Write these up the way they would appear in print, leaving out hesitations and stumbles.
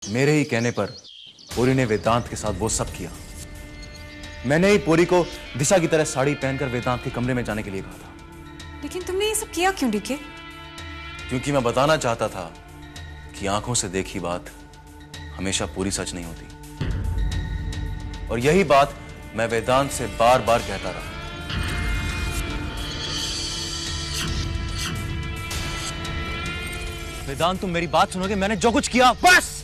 मेरे ही कहने पर पूरी ने वेदांत के साथ वो सब किया। मैंने ही पूरी को दिशा की तरह साड़ी पहनकर वेदांत के कमरे में जाने के लिए कहा था। लेकिन तुमने ये सब किया क्यों डीके? क्योंकि मैं बताना चाहता था कि आंखों से देखी बात हमेशा पूरी सच नहीं होती, और यही बात मैं वेदांत से बार बार कहता रहा। वेदांत, तुम मेरी बात सुनोगे? मैंने जो कुछ किया बस।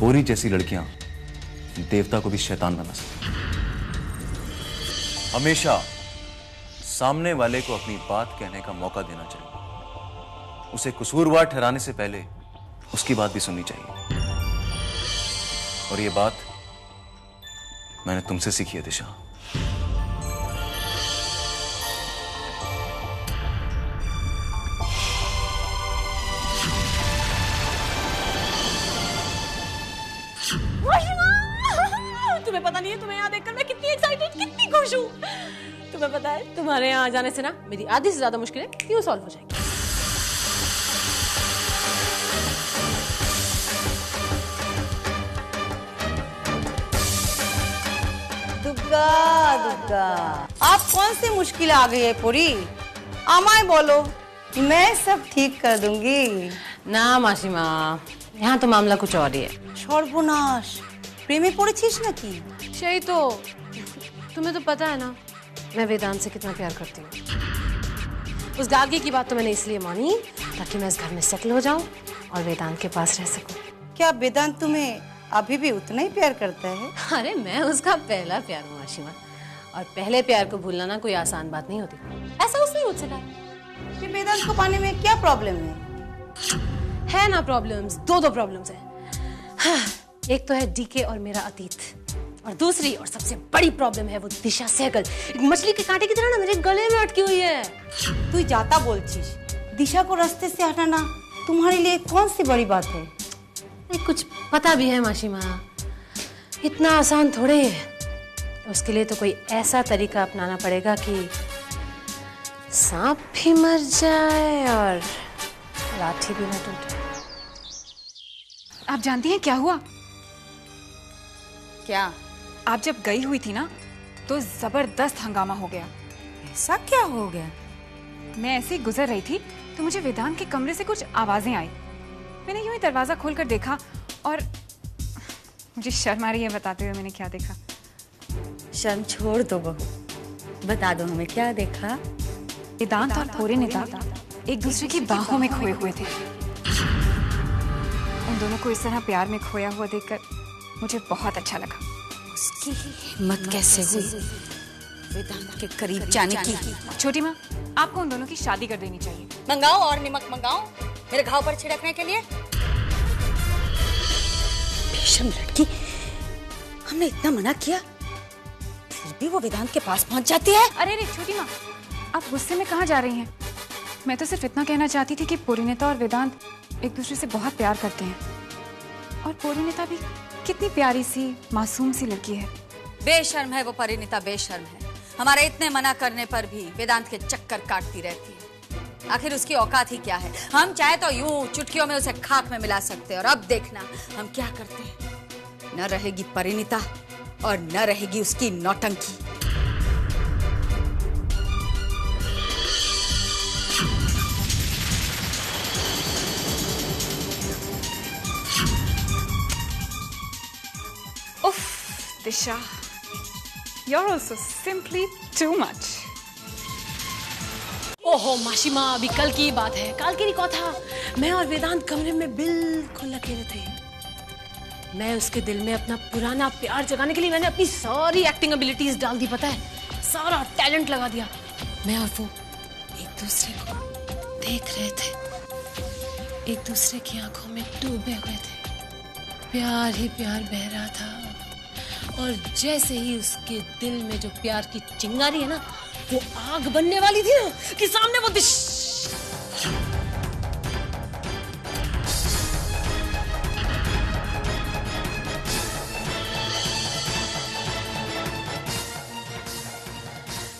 पूरी जैसी लड़कियां देवता को भी शैतान बना सकती। हमेशा सामने वाले को अपनी बात कहने का मौका देना चाहिए। उसे कसूरवार ठहराने से पहले उसकी बात भी सुननी चाहिए। और ये बात मैंने तुमसे सीखी है दिशा। तुम्हें पता नहीं है, तुम्हें यहाँ देखकर मैं कितनी एक्साइटेड, कितनी खुश हूँ। तुम्हें पता है, तुम्हारे यहाँ आ जाने से ना मेरी आधी से ज्यादा मुश्किलें क्यों सॉल्व हो जाएगी। दुग्गा दुग्गा, आप कौन सी मुश्किल आ गई है पूरी? আমায় बोलो, मैं सब ठीक कर दूंगी। ना मासीमा, यहाँ तो मामला कुछ और ही है। সর্বনাশ, প্রেমে পড়েছিস নাকি? सही तो, तुम्हें तो पता है ना मैं वेदांत से कितना प्यार करती हूँ। उस गार्गी की बात तो मैंने इसलिए मानी ताकि मैं इस घर में सेटल हो जाऊं और वेदांत के पास रह सकूं। क्या वेदांत तुम्हें अभी भी उतना ही प्यार करता है? अरे मैं उसका पहला प्यार हूँ मासीमा, और पहले प्यार को भूलना ना कोई आसान बात नहीं होती। ऐसा उसने मुझसे कहा। फिर वेदांत को पाने में क्या प्रॉब्लम है ना प्रॉब्लम्स, दो प्रॉब्लम्स हैं। हाँ, एक तो है डीके और मेरा अतीत, और दूसरी और सबसे बड़ी प्रॉब्लम है वो दिशा सहगल। एक मछली के कांटे की तरह ना मेरे गले में अटकी हुई है। तू जाता बोलছিস, दिशा को रास्ते से हटाना तुम्हारे लिए कौन सी बड़ी बात है? कुछ पता भी है मासीमा, इतना आसान थोड़े है। उसके लिए तो कोई ऐसा तरीका अपनाना पड़ेगा कि सांप भी मर जाए और लाठी भी न टूटे। आप जानती हैं क्या हुआ? क्या? आप जब गई हुई थी ना तो जबरदस्त हंगामा हो गया। ऐसा क्या हो गया? मैं ऐसे ही गुजर रही थी तो मुझे वेदांत के कमरे से कुछ आवाजें आई। मैंने यूं ही दरवाजा खोलकर देखा और मुझे शर्म आ रही है बताते हुए मैंने क्या देखा। शर्म छोड़ दो बहू, बता दो हमें क्या देखा। वेदांत और पूरीनिता एक दूसरे की बाहों में खोए हुए थे। उन दोनों को इस तरह प्यार में खोया हुआ देखकर मुझे बहुत अच्छा लगा। उसकी हिम्मत कैसे हुई वेदांत के करीब जाने की? छोटी माँ, आपको उन दोनों की शादी कर देनी चाहिए। मंगाओ और नमक मंगाओ मेरे घाव पर छिड़कने के लिए। बेशर्म लड़की, हमने इतना मना किया फिर भी वो वेदांत के पास पहुंच जाती है। अरे रे छोटी माँ, आप गुस्से में कहाँ जा रही हैं? मैं तो सिर्फ इतना कहना चाहती थी कि पूरीनिता और वेदांत एक दूसरे से बहुत प्यार करते हैं, और पूरीनिता भी कितनी प्यारी सी मासूम सी लड़की है। बेशर्म है वो परिणीता, बेशर्म है। हमारे इतने मना करने पर भी वेदांत के चक्कर काटती रहती है। आखिर उसकी औकात ही क्या है? हम चाहे तो यूं चुटकियों में उसे खाक में मिला सकते हैं, और अब देखना हम क्या करते हैं। न रहेगी परिणीता और न रहेगी उसकी नौटंकी। उफ, दिशा, you're also simply too much. ओहो मासीमा, अभी कल की बात है, कल की कथा। मैं और वेदांत कमरे में बिल्कुल अकेले थे। मैं उसके दिल में अपना पुराना प्यार जगाने के लिए मैंने अपनी सारी एक्टिंग एबिलिटीज डाल दी, पता है, सारा टैलेंट लगा दिया। मैं और वो एक दूसरे को देख रहे थे, एक दूसरे की आंखों में डूबे हुए थे। प्यार ही प्यार बह रहा था, और जैसे ही उसके दिल में जो प्यार की चिंगारी है ना, वो आग बनने वाली थी ना, कि सामने वो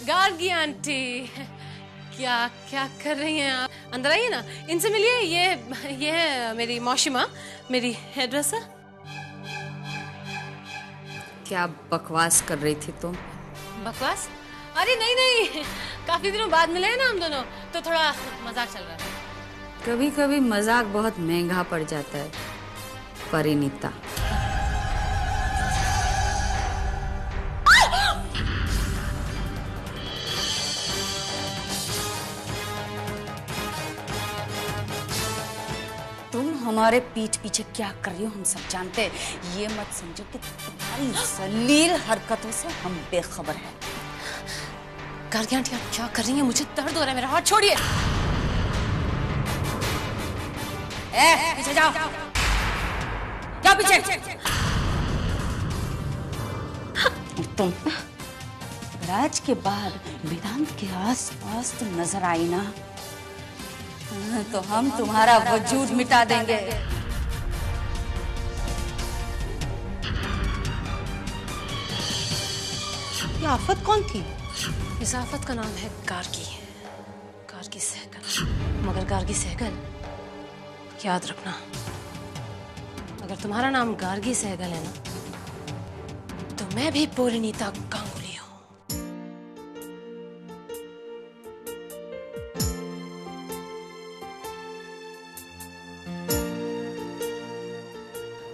गार्गी आंटी, क्या क्या कर रही हैं आप? अंदर आइए ना, इनसे मिलिए। ये है मेरी मौशिमा, मेरी हेयर ड्रेसर। क्या बकवास कर रही थी तुम? बकवास? अरे नहीं नहीं, काफी दिनों बाद मिले हैं ना हम दोनों, तो थोड़ा मजाक चल रहा है। कभी कभी मजाक बहुत महंगा पड़ जाता है परिणीता। तुम हमारे पीठ पीछे क्या कर रही हो हम सब जानते हैं। ये मत समझो कि तुम्हारी जलील हरकतों से हम बेखबर हैं। गार्गी आंटी आप क्या कर रही हैं? मुझे दर्द हो रहा है, मेरा हाथ छोड़िए। पीछे जाओ, जाओ पीछे। तुम अगर आज के बाद वेदांत के आस-पास तुम नजर आई ना, तो हम तुम्हारा वजूद मिटा देंगे। ये आफत कौन थी? इस आफत का नाम है गार्गी, गार्गी सहगल। मगर गार्गी सहगल, याद रखना, अगर तुम्हारा नाम गार्गी सहगल है ना, तो मैं भी परिणीता गांगुली हूं।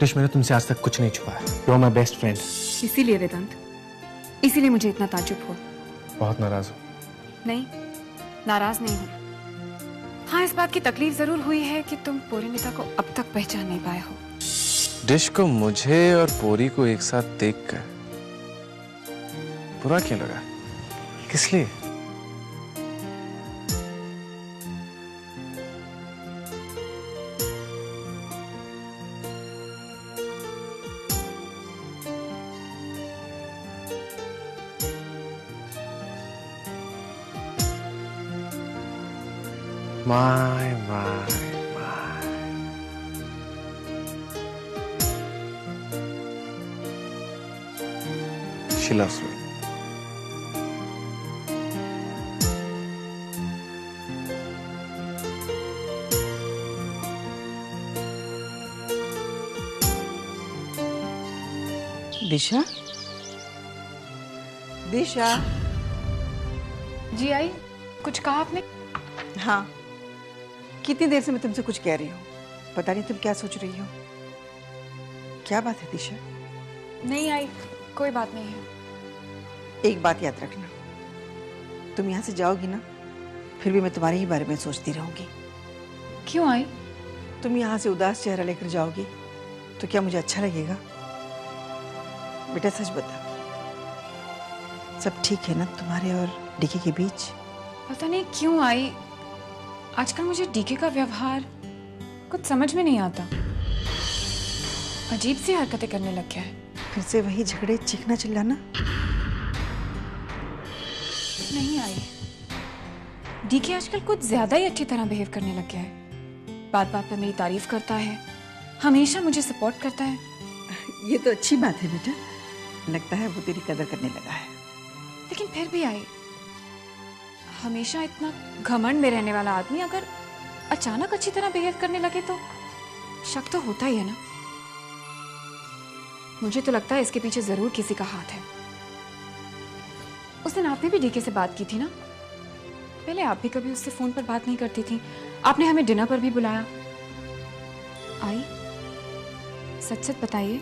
डिश, मैंने तुमसे आज तक कुछ नहीं छुपाया। You are my best friend. इसीलिए वेदांत, इसीलिए मुझे इतना ताज्जुब हुआ। बहुत नाराज हूँ। नहीं, नाराज नहीं हूँ। हाँ, इस बात की तकलीफ जरूर हुई है कि तुम परिणीता को अब तक पहचान नहीं पाए हो। डिश को मुझे और पोरी को एक साथ देखकर बुरा क्यों लगा? किस लिए? My. She loves me. दिशा, दिशा। जी आई, कुछ कहा आपने? हाँ, कितनी देर से मैं तुमसे कुछ कह रही हूँ, पता नहीं तुम क्या सोच रही हो। क्या बात है दिशा? नहीं आई, कोई बात नहीं है। एक बात याद रखना, तुम यहाँ से जाओगी ना, फिर भी मैं तुम्हारे ही बारे में सोचती रहूंगी। क्यों आई? तुम यहाँ से उदास चेहरा लेकर जाओगी तो क्या मुझे अच्छा लगेगा? बेटा सच बता, सब ठीक है ना तुम्हारे और डीके के बीच? पता नहीं क्यों आई, आजकल मुझे डीके का व्यवहार कुछ समझ में नहीं आता। अजीब सी हरकतें करने लग गया है। फिर से वही झगड़े, चीखना चिल्लाना? नहीं आई, डीके आजकल कुछ ज्यादा ही अच्छी तरह बिहेव करने लग गया है। बात बात पे मेरी तारीफ करता है, हमेशा मुझे सपोर्ट करता है। ये तो अच्छी बात है बेटा, लगता है वो तेरी कदर करने लगा है। लेकिन फिर भी आई, हमेशा इतना घमंड में रहने वाला आदमी अगर अचानक अच्छी तरह बिहेव करने लगे तो शक तो होता ही है ना। मुझे तो लगता है इसके पीछे जरूर किसी का हाथ है। उस दिन आपने भी डीके से बात की थी ना? पहले आप भी कभी उससे फोन पर बात नहीं करती थी, आपने हमें डिनर पर भी बुलाया। आई, सच सच बताइए,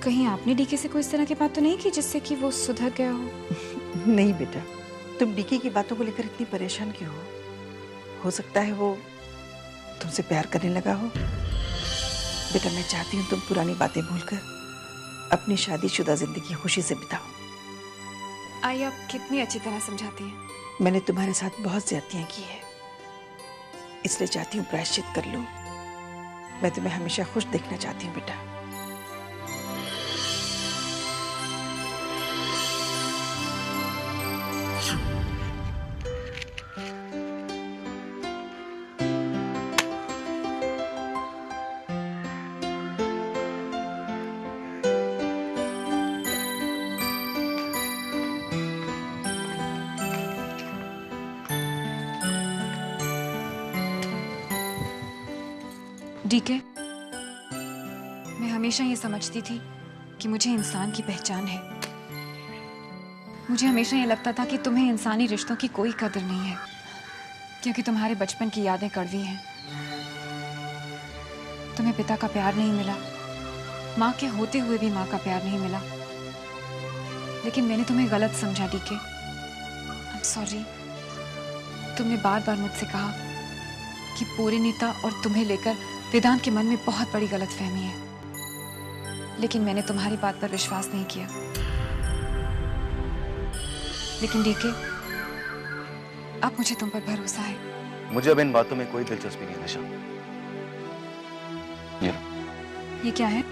कहीं आपने डीके से कोई इस तरह की बात तो नहीं की जिससे कि वो सुधर गया हो? नहीं बेटा, तुम डीके की बातों को लेकर इतनी परेशान क्यों हो सकता है वो तुमसे प्यार करने लगा हो। बेटा मैं चाहती हूँ तुम पुरानी बातें भूलकर अपनी शादीशुदा जिंदगी खुशी से बिताओ। आई, आप कितनी अच्छी तरह समझाती हैं। मैंने तुम्हारे साथ बहुत ज्यादतियां की है, इसलिए चाहती हूँ प्रायश्चित कर लूं। मैं तुम्हें हमेशा खुश देखना चाहती हूँ बेटा। डीके, मैं हमेशा ये समझती थी कि मुझे इंसान की पहचान है। मुझे हमेशा ये लगता था कि तुम्हें इंसानी रिश्तों की कोई कदर नहीं है, क्योंकि तुम्हारे बचपन की यादें कड़वी हैं। तुम्हें पिता का प्यार नहीं मिला, माँ के होते हुए भी माँ का प्यार नहीं मिला। लेकिन मैंने तुम्हें गलत समझा डीके। I am sorry. तुमने बार बार मुझसे कहा कि पोरिनीता और तुम्हें लेकर वेदांत के मन में बहुत बड़ी गलतफहमी है, लेकिन मैंने तुम्हारी बात पर विश्वास नहीं किया। लेकिन डीके, अब मुझे तुम पर भरोसा है। मुझे अब इन बातों में कोई दिलचस्पी नहीं है दिशा। ये क्या है?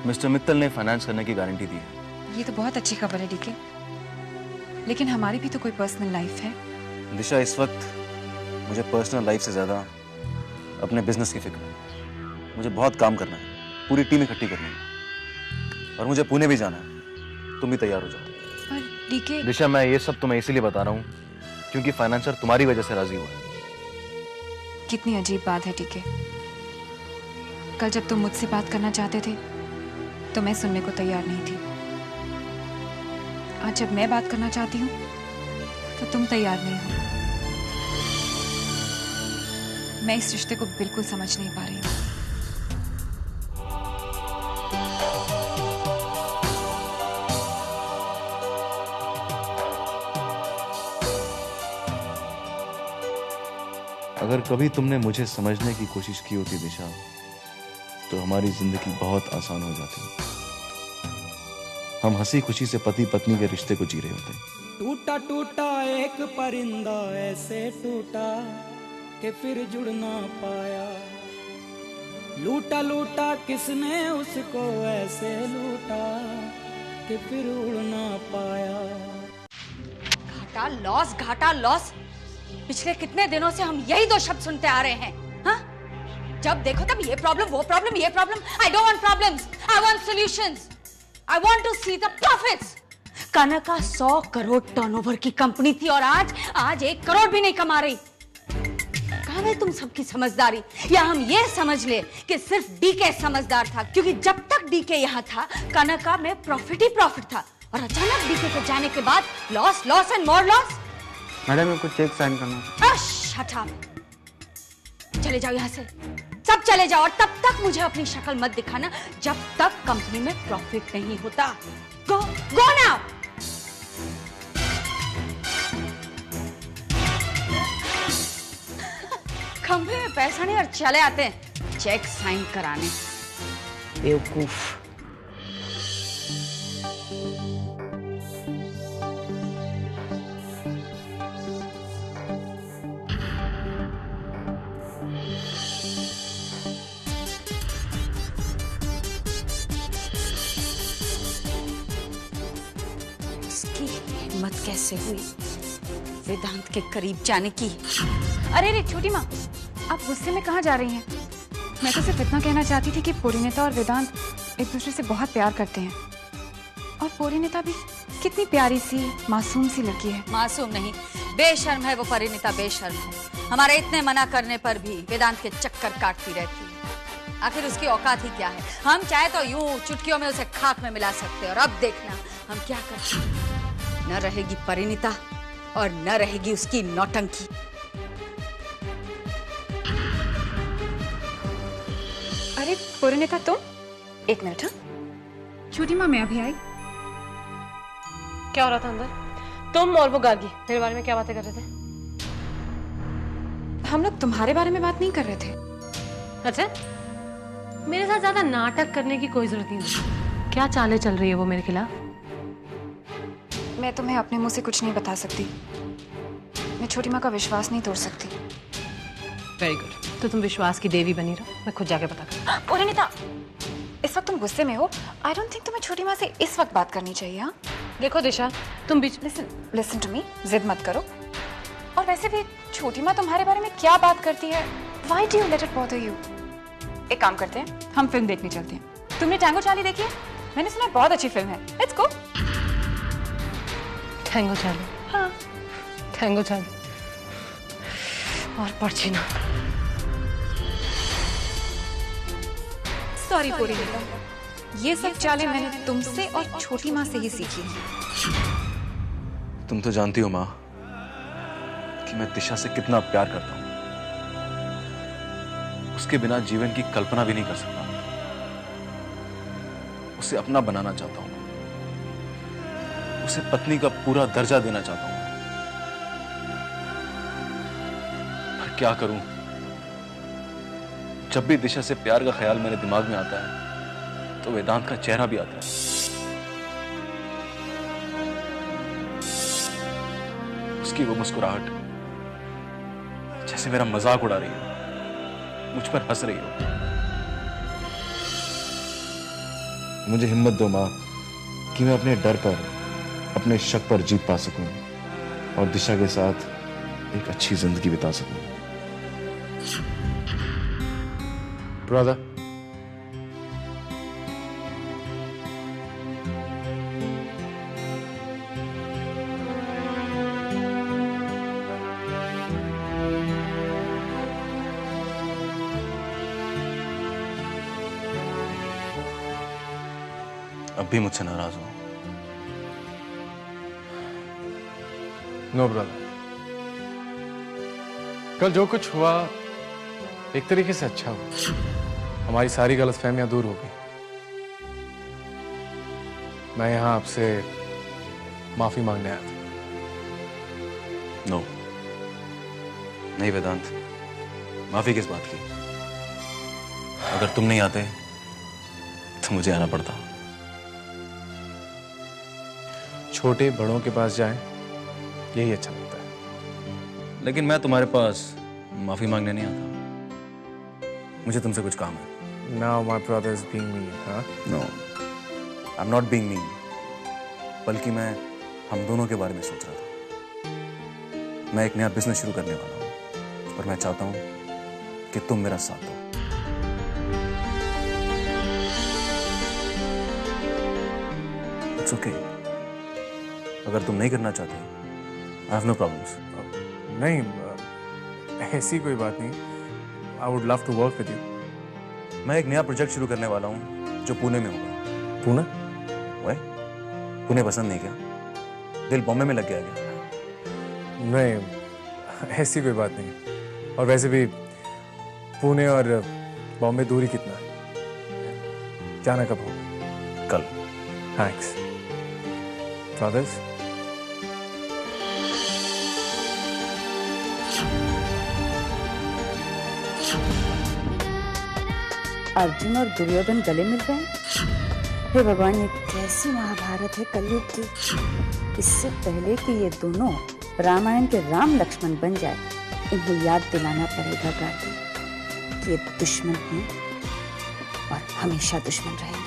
मिस्टर मित्तल ने फाइनेंस करने की गारंटी दी है। ये तो बहुत अच्छी खबर है डीके, लेकिन हमारी भी तो कोई पर्सनल लाइफ है। दिशा, इस वक्त मुझे पर्सनल लाइफ से ज्यादा अपने बिजनेस की फिक्र है। मुझे बहुत काम करना है, पूरी टीम इकट्ठी करनी है, और मुझे पुणे भी जाना है। तुम भी तैयार हो जाओ। पर डीके, दिशा, मैं ये सब तुम्हें इसीलिए बता रहा हूँ क्योंकि फाइनेंसर तुम्हारी वजह से राजी हुआ है। कितनी अजीब बात है डीके। कल जब तुम मुझसे बात करना चाहते थे तो मैं सुनने को तैयार नहीं थी। आज जब मैं बात करना चाहती हूँ तो तुम तैयार नहीं हो। मैं इस रिश्ते को बिल्कुल समझ नहीं पा रही हूँ। अगर कभी तुमने मुझे समझने की कोशिश की होती दिशा, तो हमारी जिंदगी बहुत आसान हो जाती। हम हंसी खुशी से पति पत्नी के रिश्ते को जी रहे होते। टूटा टूटा एक परिंदा ऐसे टूटा कि फिर जुड़ ना पाया। लूटा लूटा किसने उसको ऐसे लूटा कि फिर उड़ ना पाया। घाटा लॉस। पिछले कितने दिनों से हम यही दो शब्द सुनते आ रहे हैं। हाँ? जब देखो तब ये प्रॉब्लम, वो प्रॉब्लम, ये problem. I don't want problems, I want solutions. I want to see the profits. कनका 100 करोड़ टर्नओवर की कंपनी थी और आज 1 करोड़ भी नहीं कमा रही। कहाँ है तुम सबकी समझदारी? या हम ये समझ ले कि सिर्फ डीके समझदार था, क्योंकि जब तक डीके यहाँ था कनका में प्रॉफिट ही प्रॉफिट था, और अचानक डीके के जाने के बाद loss and more loss. Madam, मेरे को चेक साइन करना है। Shut up. चले जाओ यहाँ से, सब चले जाओ, और तब तक मुझे अपनी शक्ल मत दिखाना जब तक कंपनी में प्रॉफिट नहीं होता। Go now. खंभे में पैसा नहीं और चले आते हैं चेक साइन कराने। बेवकूफ। हिम्मत कैसे हुई वेदांत के करीब जाने की? अरे छोटी माँ, आप गुस्से में कहाँ जा रही हैं? मैं तो सिर्फ इतना कहना चाहती थी कि पोरिनीता और वेदांत एक दूसरे से बहुत प्यार करते हैं, और पोरिनीता भी कितनी प्यारी सी मासूम सी लड़की है। मासूम नहीं, बेशर्म है वो परिणीता, बेशर्म है। हमारे इतने मना करने पर भी वेदांत के चक्कर काटती रहती है। आखिर उसकी औकात ही क्या है? हम चाहे तो यूं चुटकियों में उसे खाक में मिला सकते हैं, और अब देखना हम क्या करते हैं। न रहेगी परिणीता और न रहेगी उसकी नौटंकी। अरे पोरिनीता, तुम? एक मिनट। हाँ, छोटी माँ मैं अभी आई। क्या हो रहा था अंदर? तुम और वो गार्गी मेरे बारे में क्या बातें कर रहे थे? हम लोग तुम्हारे बारे में बात नहीं कर रहे थे। अच्छा, मेरे साथ ज्यादा नाटक करने की कोई जरूरत नहीं। क्या चालें चल रही है वो मेरे खिलाफ? मैं तुम्हें अपने मुंह से कुछ नहीं बता सकती। मैं छोटी माँ का विश्वास नहीं तोड़ सकती। Very good. तो तुम विश्वास की देवी बनी रहो, मैं खुद जाके पता करूँ। पोरिनीता, इस वक्त तुम गुस्से में हो। आई डोंट थिंक तुम्हें छोटी माँ से इस वक्त बात करनी चाहिए। हाँ, देखो दिशा, तुम बीच लिसन टू मी, जिद मत करो। और वैसे भी छोटी माँ तुम्हारे बारे में क्या बात करती है? Why do you let it bother you? एक काम करते हैं, हम फिल्म देखने चलते हैं। तुमने टैंगो चार्ली देखी है? मैंने सुना है बहुत अच्छी फिल्म है। Let's go. Tango Charlie? हाँ, टैंगो चार्ली और पर्चिना। सॉरी पोरीनेता, ये सब चालें मैंने तुमसे और छोटी माँ से ही सीखी हैं। तुम तो जानती हो माँ कि मैं दिशा से कितना प्यार करता हूं। उसके बिना जीवन की कल्पना भी नहीं कर सकता। उसे अपना बनाना चाहता हूं, उसे पत्नी का पूरा दर्जा देना चाहता हूं। पर क्या करूं, जब भी दिशा से प्यार का ख्याल मेरे दिमाग में आता है तो वेदांत का चेहरा भी आता है। उसकी वो मुस्कुराहट जैसे मेरा मजाक उड़ा रही हो, मुझ पर हंस रही हो। मुझे हिम्मत दो मां कि मैं अपने डर पर, अपने शक पर जीत पा सकूं और दिशा के साथ एक अच्छी जिंदगी बिता सकूं। ब्रदर, अब भी मुझसे नाराज हो? नो ब्रदर, कल जो कुछ हुआ एक तरीके से अच्छा हुआ। हमारी सारी गलतफहमियां दूर हो गई। मैं यहां आपसे माफी मांगने आया था। नो, नहीं वेदांत, माफी किस बात की? अगर तुम नहीं आते तो मुझे आना पड़ता। छोटे बड़ों के पास जाएं, यही अच्छा लगता है। लेकिन मैं तुम्हारे पास माफी मांगने नहीं आता। मुझे तुमसे कुछ काम है। Now my brother is being mean, huh? No, I'm not being mean. बल्कि मैं हम दोनों के बारे में सोच रहा था। मैं एक नया बिजनेस शुरू करने वाला हूँ और मैं चाहता हूँ कि तुम मेरा साथ दो। It's okay. अगर तुम नहीं करना चाहते, I have no problems. नहीं, ऐसी कोई बात नहीं। I would love to work with you. मैं एक नया प्रोजेक्ट शुरू करने वाला हूँ जो पुणे में होगा। पुणे? वह पुणे पसंद नहीं क्या? दिल बॉम्बे में लग गया क्या? नहीं, ऐसी कोई बात नहीं। और वैसे भी पुणे और बॉम्बे दूरी कितना है? जाना कब होगा? कल। Thanks brothers. अर्जुन और दुर्योधन गले मिल रहे हैं। हे भगवान, ये कैसी महाभारत है कलयुग की। इससे पहले कि ये दोनों रामायण के राम लक्ष्मण बन जाए, इन्हें याद दिलाना पड़ेगा गार्गी कि ये दुश्मन हैं और हमेशा दुश्मन रहेंगे।